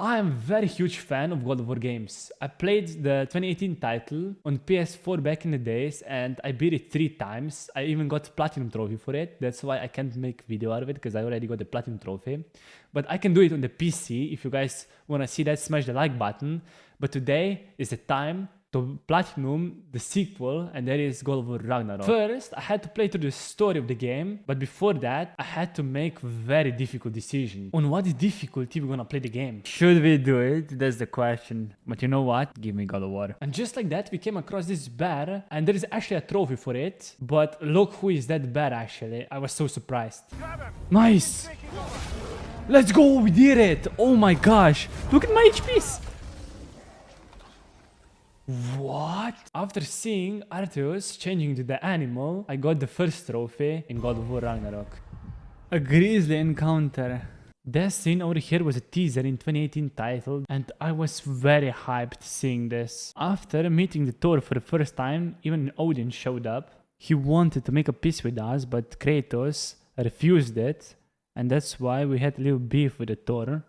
I am a very huge fan of God of War games. I played the 2018 title on PS4 back in the days and I beat it 3 times. I even got Platinum trophy for it. That's why I can't make video out of it because I already got the Platinum trophy. But I can do it on the PC. If you guys want to see that, smash the like button. But today is the time to Platinum the sequel, and that is God of War Ragnarok. First, I had to play through the story of the game, but before that, I had to make very difficult decision. On what difficulty we're gonna play the game? Should we do it? That's the question. But you know what? Give me God of War. And just like that, we came across this bear, and there is actually a trophy for it. But look who is that bear actually. I was so surprised. Nice! Let's go! We did it! Oh my gosh! Look at my HPs! What? After seeing Arceus changing to the animal, I got the first trophy in God of War Ragnarok. A grizzly encounter. That scene over here was a teaser in 2018 title, and I was very hyped seeing this. After meeting the Thor for the first time, even Odin showed up. He wanted to make a peace with us, but Kratos refused it, and that's why we had a little beef with the Thor.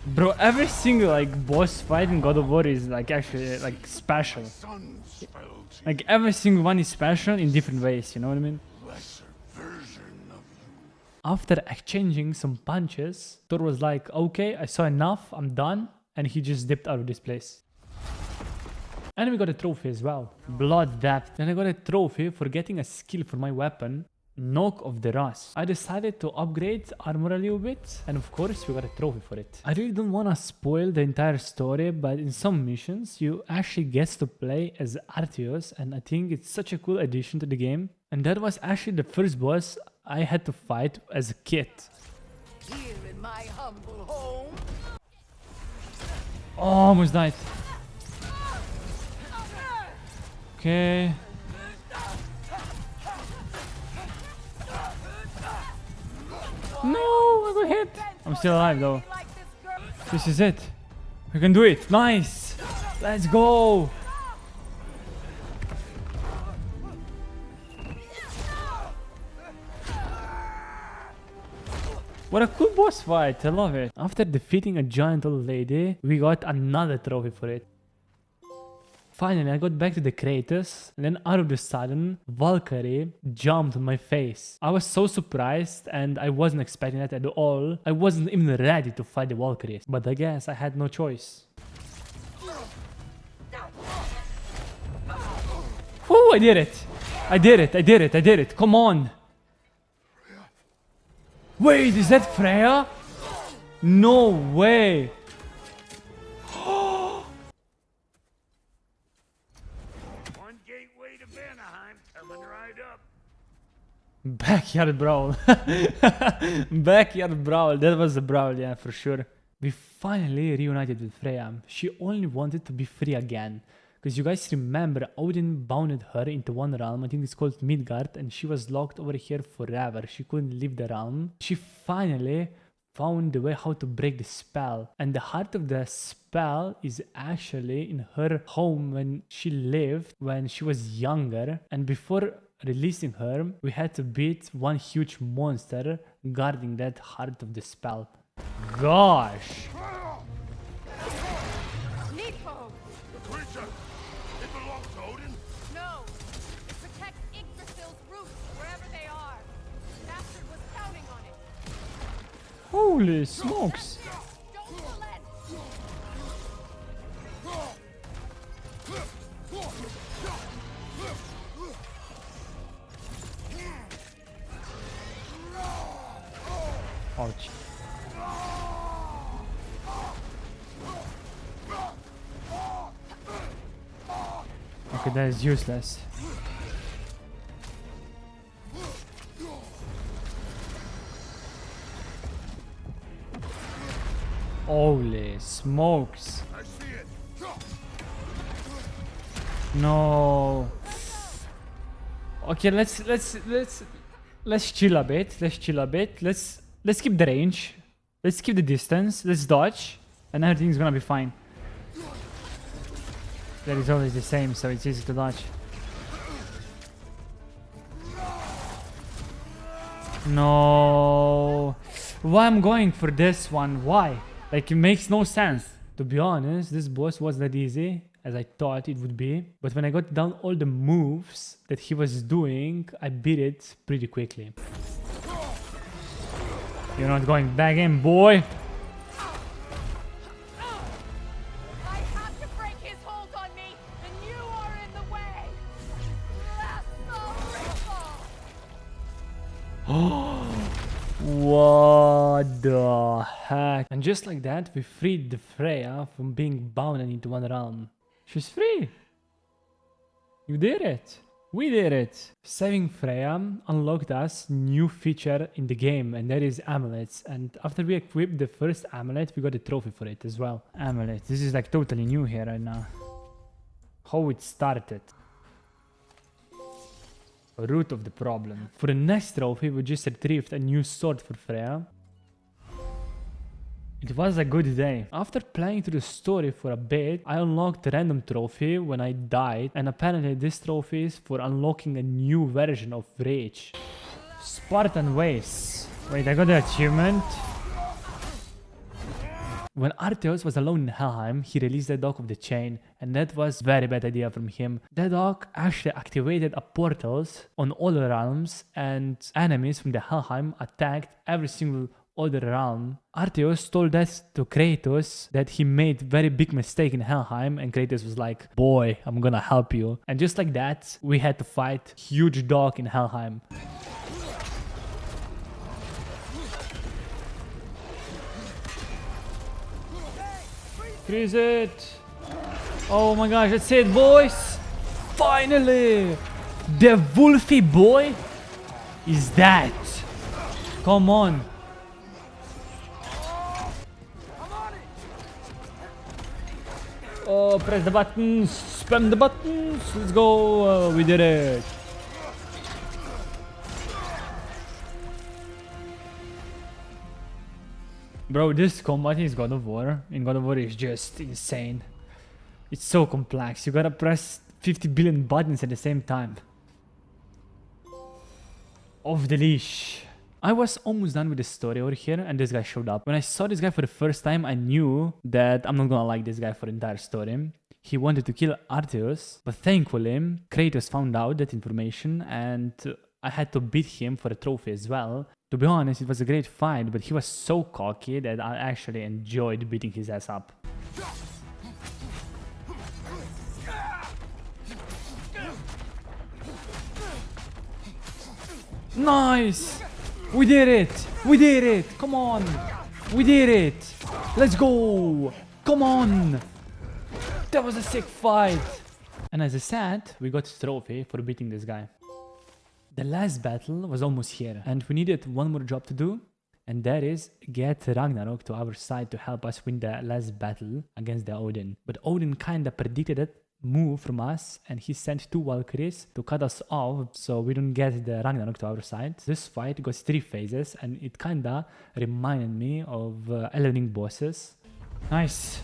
Bro, every single boss fight in God of War is actually special. Like every single one is special in different ways, you know what I mean? After exchanging some punches, Thor was like, okay, I saw enough, I'm done, and he just dipped out of this place. And we got a trophy as well, Blood Depth. Then I got a trophy for getting a skill for my weapon, Knock of the Rust. I decided to upgrade armor a little bit, and of course we got a trophy for it. I really don't want to spoil the entire story, but in some missions you actually get to play as Arceus, and I think it's such a cool addition to the game. And that was actually the first boss I had to fight as a kid. Here in my humble home. Oh, almost died. Okay. No, I got hit. I'm still alive though. This is it. We can do it. Nice. Let's go. What a cool boss fight. I love it. After defeating a giant old lady, we got another trophy for it. Finally, I got back to the Kratos, and then out of the sudden, Valkyrie jumped on my face. I was so surprised, and I wasn't expecting that at all. I wasn't even ready to fight the Valkyries, but I guess I had no choice. Whew, I did it! I did it, I did it, I did it, come on! Wait, is that Freya? No way! Backyard brawl. Backyard brawl. That was a brawl, yeah, for sure. We finally reunited with Freya. She only wanted to be free again. Because you guys remember, Odin bounded her into one realm, I think it's called Midgard, and she was locked over here forever. She couldn't leave the realm. She finally found the way how to break the spell. And the heart of the spell is actually in her home when she lived, when she was younger. And before releasing her, we had to beat one huge monster guarding that heart of the spell. Gosh! Nico! The creature! It belongs to Odin? No! It protects Yggdrasil's roots wherever they are. The bastard was counting on it. Holy smokes! Don't relent! Ouch. Okay, that is useless. Holy smokes. I see it. No. Okay, let's chill a bit. Let's chill a bit. Let's keep the range. Let's keep the distance. Let's dodge, and everything's gonna be fine. That is always the same, so it's easy to dodge. No. Why I'm going for this one? Why? Like, it makes no sense. To be honest, this boss was not easy as I thought it would be. But when I got down all the moves that he was doing, I beat it pretty quickly. You're not going back in, boy. I have to break his hold on me, and you are in the way. What the heck? And just like that, we freed the Freya from being bound into one realm. She's free. You did it. We did it. Saving Freya unlocked us new feature in the game, and that is amulets. And after we equipped the first amulet, we got a trophy for it as well. Amulet. This is like totally new here right now. How it started. Root of the problem. For the next trophy, we just retrieved a new sword for Freya. It was a good day. After playing through the story for a bit, I unlocked a random trophy when I died, and apparently this trophy is for unlocking a new version of Rage. Spartan Ways. Wait, I got the achievement. When Arteos was alone in Helheim, he released the dog of the chain, and that was very bad idea from him. The dog actually activated a portals on all the realms, and enemies from the Helheim attacked every single other realm. Arteos told that to Kratos that he made very big mistake in Helheim, and Kratos was like, boy, I'm gonna help you. And just like that, we had to fight huge dog in Helheim. Freeze it! Oh my gosh, that's it, boys! Finally! The Wolfie boy is that! Come on! Oh, press the buttons! Spam the buttons! Let's go! We did it! Bro, this combat in God of War is just insane. It's so complex. You gotta press 50 billion buttons at the same time. Off the leash. I was almost done with the story over here, and this guy showed up. When I saw this guy for the first time, I knew that I'm not gonna like this guy for the entire story. He wanted to kill Arteos, but thankfully, Kratos found out that information, and I had to beat him for a trophy as well. To be honest, it was a great fight, but he was so cocky that I actually enjoyed beating his ass up. Nice! We did it! We did it! Come on! We did it! Let's go! Come on! That was a sick fight! And as I said, we got a trophy for beating this guy. The last battle was almost here, and we needed one more job to do, and that is get Ragnarok to our side to help us win the last battle against the Odin. But Odin kinda predicted that move from us, and he sent 2 Valkyries to cut us off so we don't get the Ragnarok to our side. This fight got 3 phases, and it kinda reminded me of Elden Ring bosses. Nice.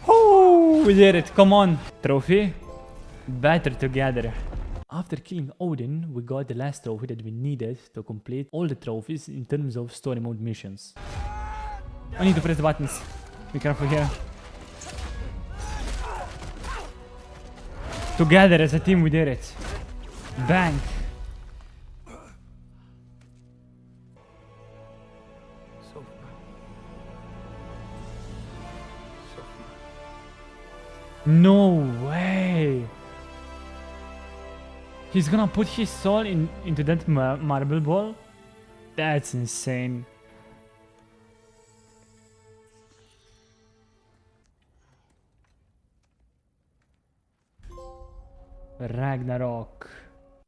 Oh, we did it. Come on. Trophy. Better together. After killing Odin, we got the last trophy that we needed to complete all the trophies in terms of story mode missions. I need to press the buttons. Be careful here. Together as a team we did it. Bang. No way. He's gonna put his soul into that marble ball? That's insane. Ragnarok.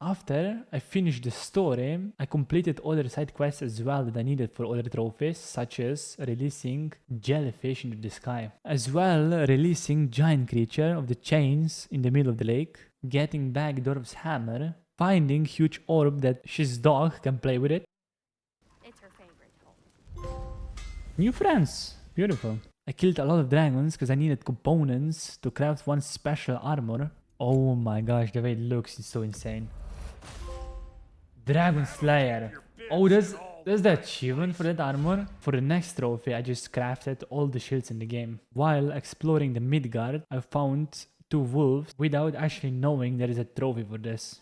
After I finished the story, I completed other side quests as well that I needed for other trophies, such as releasing jellyfish into the sky, as well releasing giant creature of the chains in the middle of the lake, getting back Dorf's hammer, finding huge orb that his dog can play with it. It's her favorite hole. New friends, beautiful. I killed a lot of dragons because I needed components to craft one special armor. Oh my gosh, the way it looks is so insane. Dragon Slayer. Oh, There's the achievement for that armor. For the next trophy, I just crafted all the shields in the game. While exploring the Midgard, I found 2 wolves without actually knowing there is a trophy for this.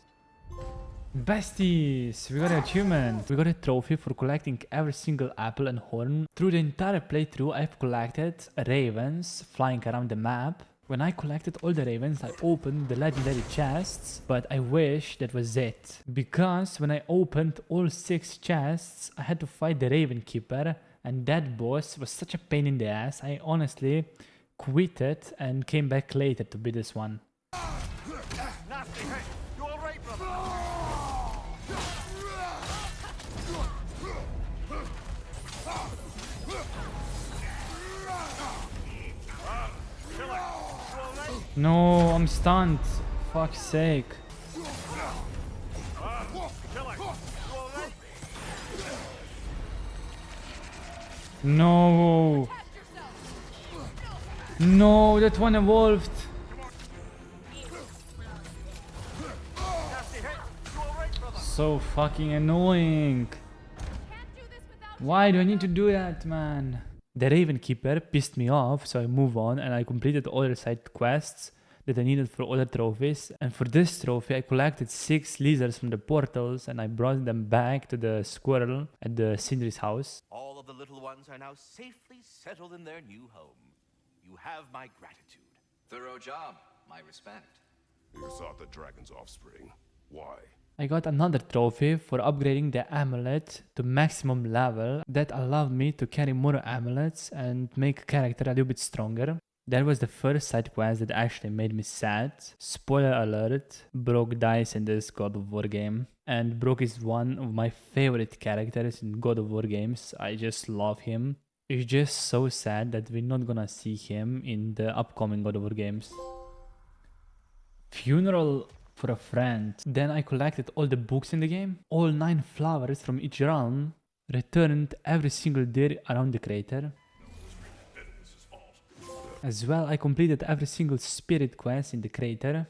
Besties, we got an achievement. We got a trophy for collecting every single apple and horn. Through the entire playthrough, I've collected ravens flying around the map. When I collected all the ravens, I opened the legendary chests, but I wish that was it. Because when I opened all 6 chests, I had to fight the Raven Keeper, and that boss was such a pain in the ass. I honestly quitted and came back later to beat this one. Nasty hit. You all right, brother? No, I'm stunned. Fuck's sake. No. No, that one evolved. So fucking annoying. Why do I need to do that, man? The Raven Keeper pissed me off, so I move on and I completed other side quests that I needed for other trophies. And for this trophy, I collected 6 lizards from the portals and I brought them back to the squirrel at the Sindri's house. All of the little ones are now safely settled in their new home. You have my gratitude. Thorough job. My respect. You sought the dragon's offspring. Why? I got another trophy for upgrading the amulet to maximum level that allowed me to carry more amulets and make character a little bit stronger. That was the first side quest that actually made me sad. Spoiler alert, Brok dies in this God of War game. And Brok is one of my favorite characters in God of War games. I just love him. It's just so sad that we're not gonna see him in the upcoming God of War games. Funeral for a friend. Then I collected all the books in the game. All 9 flowers from each realm returned every single day around the crater. As well, I completed every single spirit quest in the crater.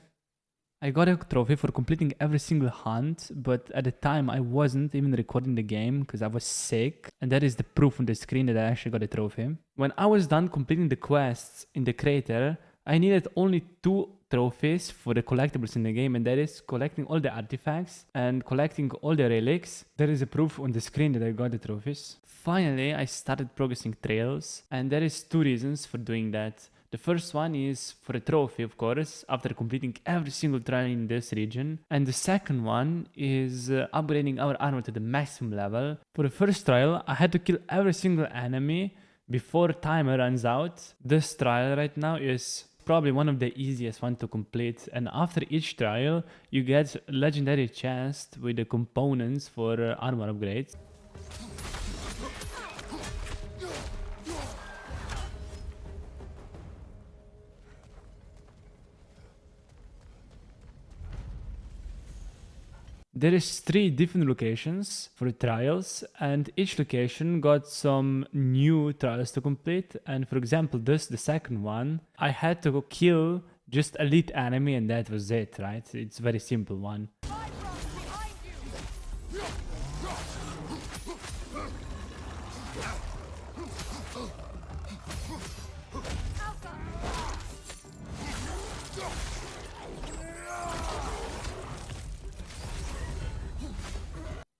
I got a trophy for completing every single hunt, but at the time I wasn't even recording the game because I was sick. And that is the proof on the screen that I actually got a trophy. When I was done completing the quests in the crater, I needed only 2 trophies for the collectibles in the game, and that is collecting all the artifacts and collecting all the relics. There is a proof on the screen that I got the trophies. Finally, I started progressing trails, and there is 2 reasons for doing that. The first one is for a trophy, of course, after completing every single trial in this region. And the second one is upgrading our armor to the maximum level. For the first trial, I had to kill every single enemy before timer runs out. This trial right now is probably one of the easiest one to complete, and after each trial you get legendary chest with the components for armor upgrades. There is 3 different locations for trials, and each location got some new trials to complete. And for example, this, the second one, I had to go kill just elite enemy and that was it, right? It's a very simple one.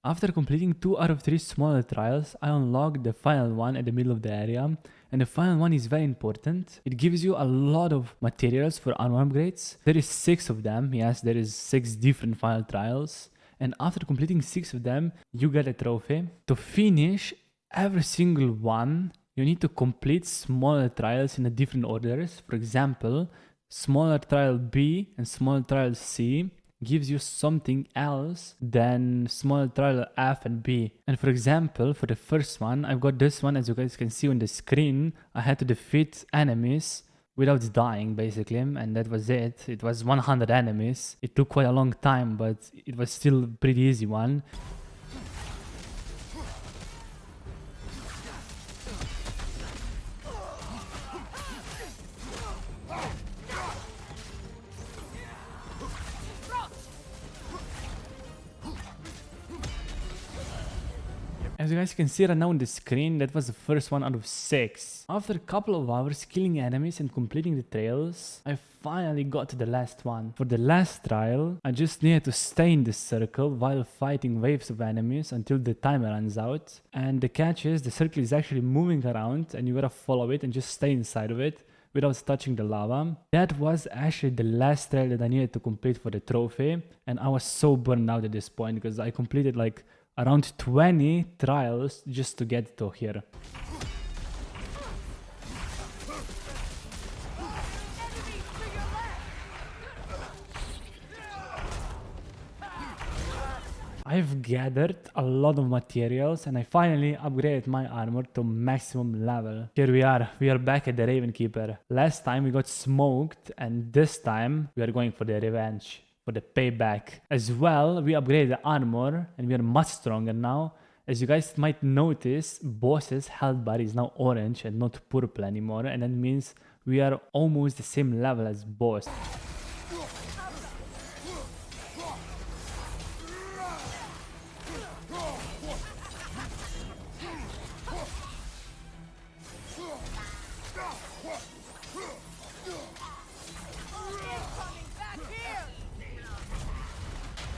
After completing 2 out of 3 smaller trials, I unlocked the final one at the middle of the area, and the final one is very important. It gives you a lot of materials for armor upgrades. There is 6 of them, yes, there is 6 different final trials, and after completing 6 of them, you get a trophy. To finish every single one, you need to complete smaller trials in a different orders. For example, smaller trial B and smaller trial C gives you something else than small trial F and B. And for example, for the first one, I've got this one, as you guys can see on the screen. I had to defeat enemies without dying, basically, and that was it. It was 100 enemies. It took quite a long time, but it was still a pretty easy one. As you guys can see right now on the screen, that was the first one out of 6. After a couple of hours killing enemies and completing the trails, I finally got to the last one. For the last trial, I just needed to stay in this circle while fighting waves of enemies until the timer runs out. And the catch is the circle is actually moving around and you gotta follow it and just stay inside of it without touching the lava. That was actually the last trial that I needed to complete for the trophy, and I was so burned out at this point because I completed like around 20 trials just to get to here. I've gathered a lot of materials and I finally upgraded my armor to maximum level. Here we are back at the Raven Keeper. Last time we got smoked and this time we are going for the revenge, for the payback. As well, we upgraded the armor and we are much stronger now. As you guys might notice, boss's health bar is now orange and not purple anymore, and that means we are almost the same level as boss.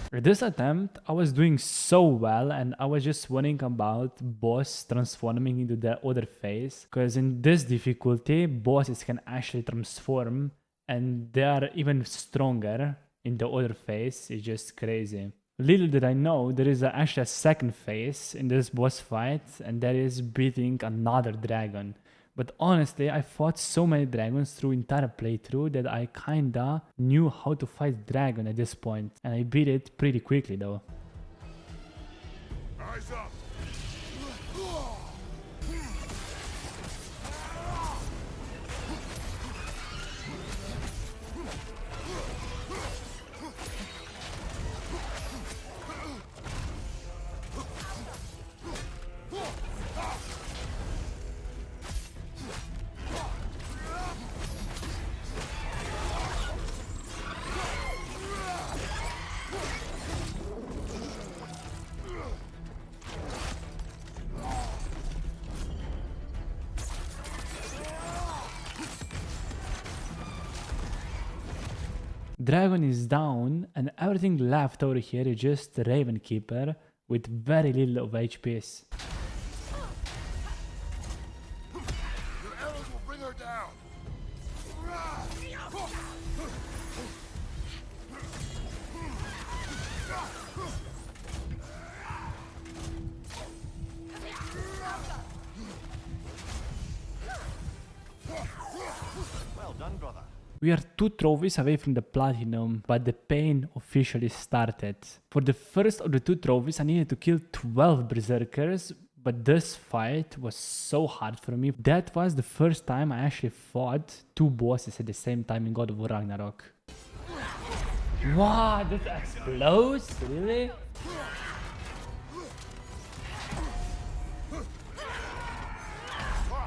For this attempt, I was doing so well and I was just worrying about boss transforming into the other phase. Because in this difficulty, bosses can actually transform and they are even stronger in the other phase. It's just crazy. Little did I know, there is actually a second phase in this boss fight and that is beating another dragon. But honestly, I fought so many dragons through entire playthrough that I kinda knew how to fight dragon at this point. And I beat it pretty quickly though. Eyes up. Dragon is down and everything left over here is just Raven Keeper with very little of HPs. Your arrows will bring her down. Well done, brother. We are 2 trophies away from the platinum, but the pain officially started. For the first of the 2 trophies, I needed to kill 12 berserkers, but this fight was so hard for me. That was the first time I actually fought 2 bosses at the same time in God of War Ragnarok. Wow, that explodes? Really?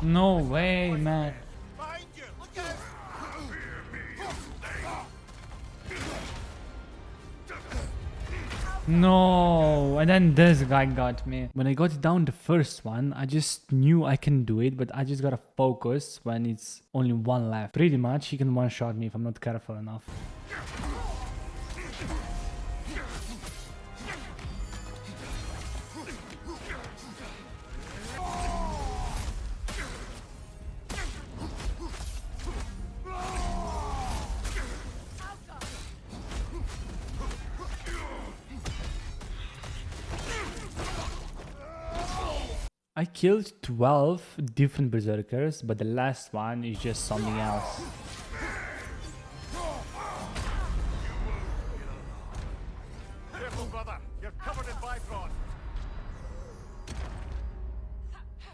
No way, man. Behind you. Look out. No, and then this guy got me. When I got down the first one, I just knew I can do it, but I just gotta focus when it's only 1 left. Pretty much, he can one-shot me if I'm not careful enough. I killed 12 different berserkers, but the last one is just something else. Careful, brother. You're covered in bifrost.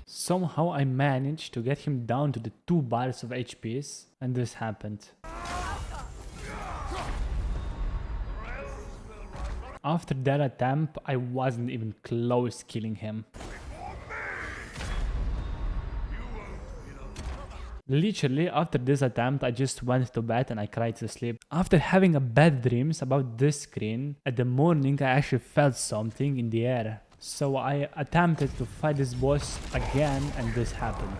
Somehow I managed to get him down to the 2 bars of HPs, and this happened. After that attempt, I wasn't even close killing him. Literally, after this attempt, I just went to bed and I cried to sleep. After having a bad dreams about this screen, at the morning I actually felt something in the air. So I attempted to fight this boss again and this happened.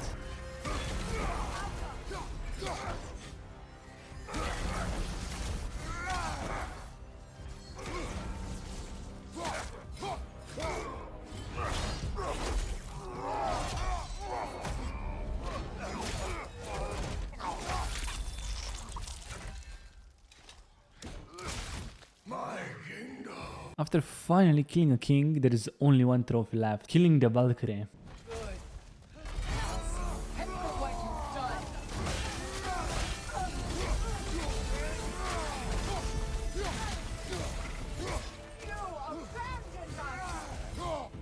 After finally killing a king, there is only one trophy left, killing the Valkyrie.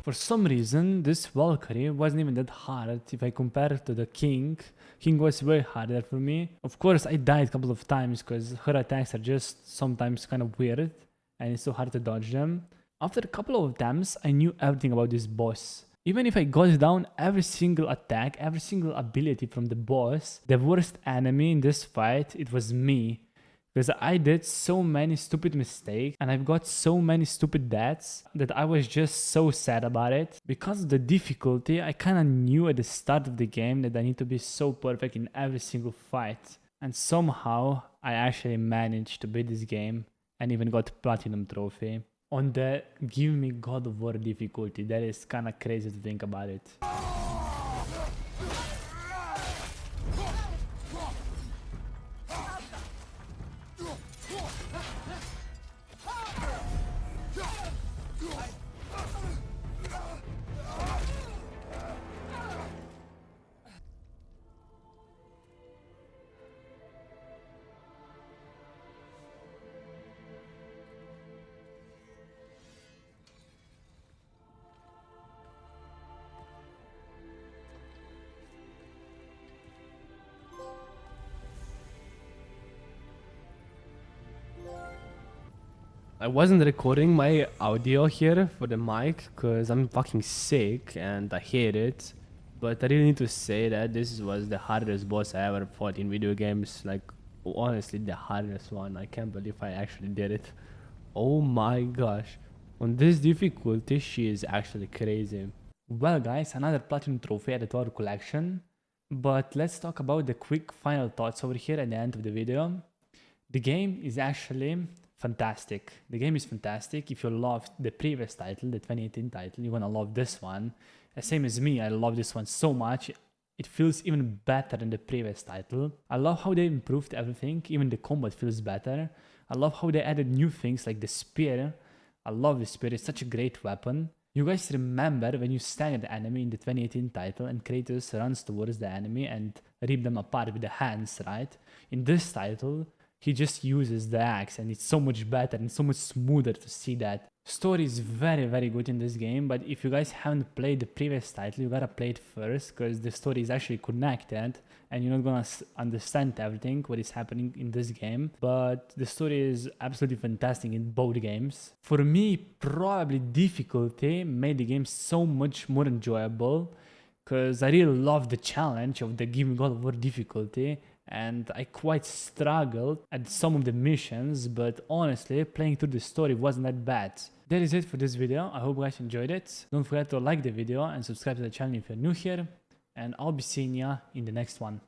For some reason, this Valkyrie wasn't even that hard if I compare it to the King. King was way harder for me. Of course, I died a couple of times because her attacks are just sometimes kind of weird and it's so hard to dodge them. After a couple of attempts, I knew everything about this boss. Even if I got down every single attack, every single ability from the boss, the worst enemy in this fight, it was me. Because I did so many stupid mistakes and I've got so many stupid deaths that I was just so sad about it. Because of the difficulty, I kinda knew at the start of the game that I need to be so perfect in every single fight. And somehow, I actually managed to beat this game and even got Platinum trophy. On the Give Me God of War difficulty, that is kinda crazy to think about it. I wasn't recording my audio here for the mic because I'm fucking sick and I hate it. But I really need to say that this was the hardest boss I ever fought in video games. Like, honestly, the hardest one. I can't believe I actually did it. Oh my gosh. On this difficulty, she is actually crazy. Well guys, another Platinum trophy added to our collection. But let's talk about the quick final thoughts over here at the end of the video. The game is actually fantastic. The game is fantastic. If you loved the previous title, the 2018 title, you're gonna love this one. Same as me, I love this one so much. It feels even better than the previous title. I love how they improved everything. Even the combat feels better. I love how they added new things like the spear. I love the spear. It's such a great weapon. You guys remember when you stand at the enemy in the 2018 title and Kratos runs towards the enemy and rip them apart with the hands, right? In this title, he just uses the axe and it's so much better and so much smoother to see that. Story is very, very good in this game, but if you guys haven't played the previous title, you gotta play it first because the story is actually connected and you're not gonna understand everything what is happening in this game. But the story is absolutely fantastic in both games. For me, probably difficulty made the game so much more enjoyable because I really love the challenge of the Give Me God of War difficulty. And I quite struggled at some of the missions, but honestly, playing through the story wasn't that bad. That is it for this video. I hope you guys enjoyed it. Don't forget to like the video and subscribe to the channel if you're new here. And I'll be seeing ya in the next one.